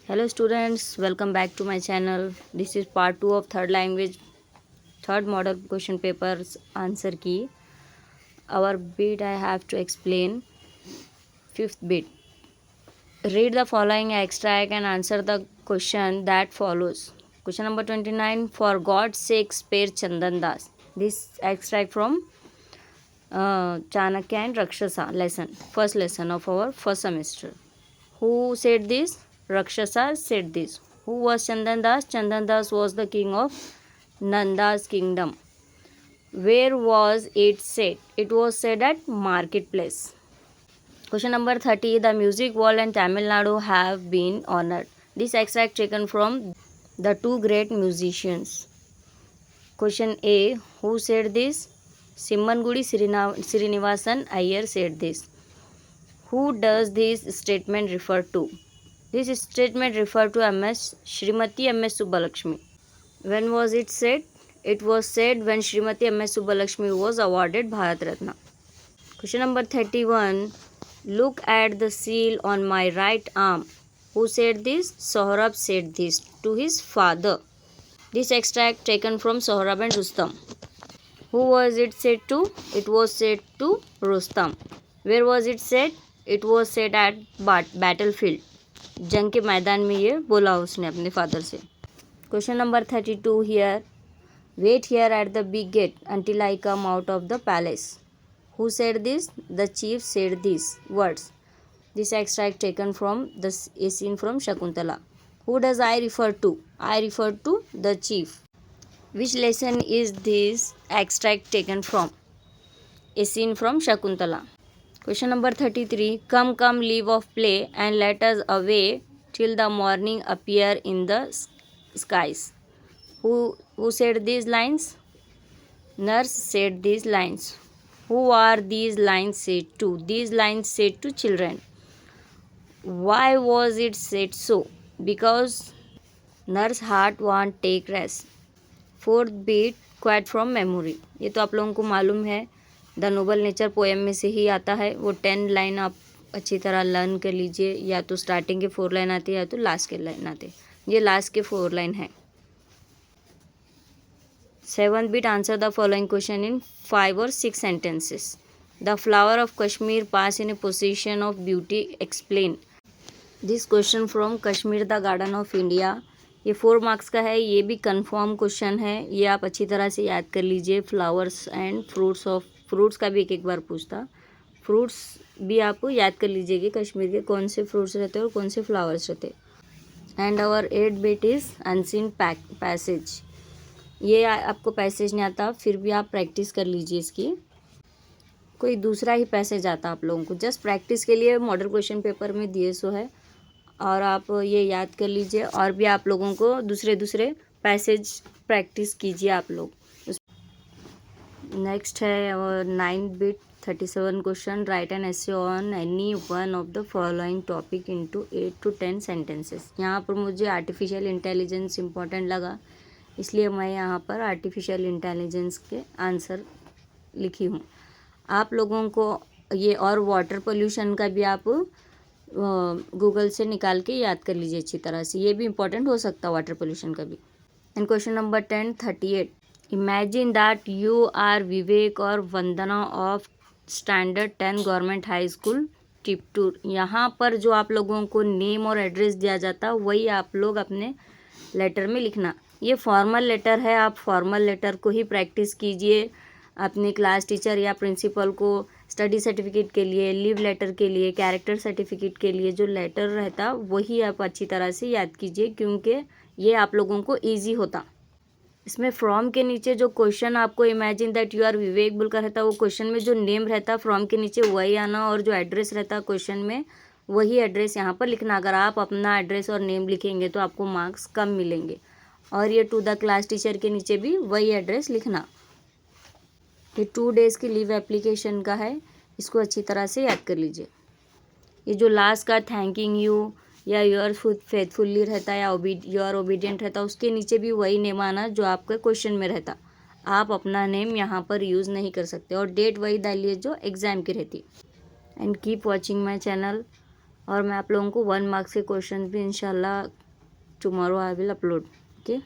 Hello students, welcome back to my channel. This is part 2 of third language, third model question papers answer key. Our bit I have to explain. Fifth bit. Read the following extract and answer the question that follows. Question number 29. For God's sake, spare Chandan Das. This extract from Chanakya and Rakshasa lesson. First lesson of our first semester. Who said this? Rakshasa said this. Who was Chandan Das? Chandan Das was the king of Nanda's kingdom. Where was it said? It was said at marketplace. Question number 30. The music world and Tamil Nadu have been honored. This extract taken from the two great musicians. Question A. Who said this? Simmangudi Srinivasan Iyer said this. Who does this statement refer to? This statement refer to Shrimati M.S. Subbalakshmi. When was it said? It was said when Shrimati M.S. Subbalakshmi was awarded Bharat Ratna. Question number 31. Look at the seal on my right arm. Who said this? Sohrab said this to his father. This extract taken from Sohrab and Rustam. Who was it said to? It was said to Rustam. Where was it said? It was said at battlefield. जंग के मैदान में ये बोला उसने अपने father से. Question number 32 here. Wait here at the big gate until I come out of the palace. Who said this? The chief said these words. This extract taken from a scene from Shakuntala. Who does I refer to? I refer to the chief. Which lesson is this extract taken from? A scene from Shakuntala. Question number 33. Come, come, leave of play and let us away till the morning appear in the skies. Who said these lines? Nurse said these lines. Who are these lines said to? These lines said to children. Why was it said so? Because nurse heart won't take rest. Fourth beat, quote from memory. ये तो आप लोगों को मालूम है, the Nobel nature poem में से ही आता है. वो 10 लाइन आप अच्छी तरह लर्न कर लीजिए. या तो स्टार्टिंग के 4 लाइन आते हैं या तो लास्ट के लाइन आते हैं. ये लास्ट के 4 लाइन है. Seventh bit, answer the following question in 5 or 6 sentences. The flower of Kashmir pass in a position of beauty, explain. This question from Kashmir the garden of India. ये 4 मार्क्स का है. ये भी कंफर्म क्वेश्चन है. ये आप अच्छी तरह से याद कर लीजिए. फ्लावर्स एंड फ्रूट्स का भी एक बार पूछता. फ्रूट्स भी आप याद कर लीजिए कि कश्मीर के कौन से फ्रूट्स रहते हैं और कौन से फ्लावर्स रहते हैं. And our 8th bit is unseen passage. ये आपको पैसेज नहीं आता, फिर भी आप प्रैक्टिस कर लीजिए इसकी. कोई दूसरा ही पैसेज आता आप लोगों को. जस्ट प्रैक्टिस के लिए मॉडल क्वेश्चन पेपर में दिए सो है, और आप ये याद कर लीजिए. और भी आप लोगों को दूसरे पैसेज प्रैक्टिस कीजिए आप लोग. नेक्स्ट है और 9th bit 37 question. Right an essay on any one of the following topic into 8 to 10 sentences. यहाँ पर मुझे आर्टिफिशियल इंटेलिजेंस इम्पोर्टेंट लगा, इसलिए मैं यहाँ पर आर्टिफिशियल इंटेलिजेंस के आंसर लिखी हूँ. आप लोगों को ये और वाटर पोल्यूशन का भी आप गूगल से निकाल के याद कर लीजिए अच्छी तरह से. ये भी इम्पोर्टेंट हो सकता है वाटर पोल्यूशन का भी. And question number 10 38. Imagine that you are Vivek और Vandana of standard 10 government high school trip tour. यहाँ पर जो आप लोगों को नेम और एड्रेस दिया जाता वही आप लोग अपने लेटर में लिखना. ये फॉर्मल लेटर है. आप फॉर्मल लेटर को ही प्रैक्टिस कीजिए. अपने क्लास टीचर या प्रिंसिपल को स्टडी सर्टिफिकेट के लिए, लीव लेटर के लिए, कैरेक्टर सर्टिफिकेट के लिए जो लेटर रहता वही आप अच्छी तरह से याद कीजिए, क्योंकि ये आप लोगों को ईजी होता. इसमें फ्रॉम के नीचे जो क्वेश्चन आपको इमेजिन दैट यू आर विवेक बोलकर रहता, वो क्वेश्चन में जो नेम रहता फ्रॉम के नीचे वही आना, और जो एड्रेस रहता क्वेश्चन में वही एड्रेस यहाँ पर लिखना. अगर आप अपना एड्रेस और नेम लिखेंगे तो आपको मार्क्स कम मिलेंगे. और ये टू द क्लास टीचर के नीचे भी वही एड्रेस लिखना. ये 2 days की लीव एप्लीकेशन का है. इसको अच्छी तरह से याद कर लीजिए. ये जो लास्ट का थैंकिंग यू या योर फेथफुल्ली रहता या योर ओबीडियंट रहता, उसके नीचे भी वही नेम आना जो आपके क्वेश्चन में रहता. आप अपना नेम यहाँ पर यूज़ नहीं कर सकते. और डेट वही डालिए जो एग्ज़ाम की रहती. And keep watching my channel. और मैं आप लोगों को 1 मार्क्स के क्वेश्चन भी इंशाल्लाह tomorrow I will upload. Okay.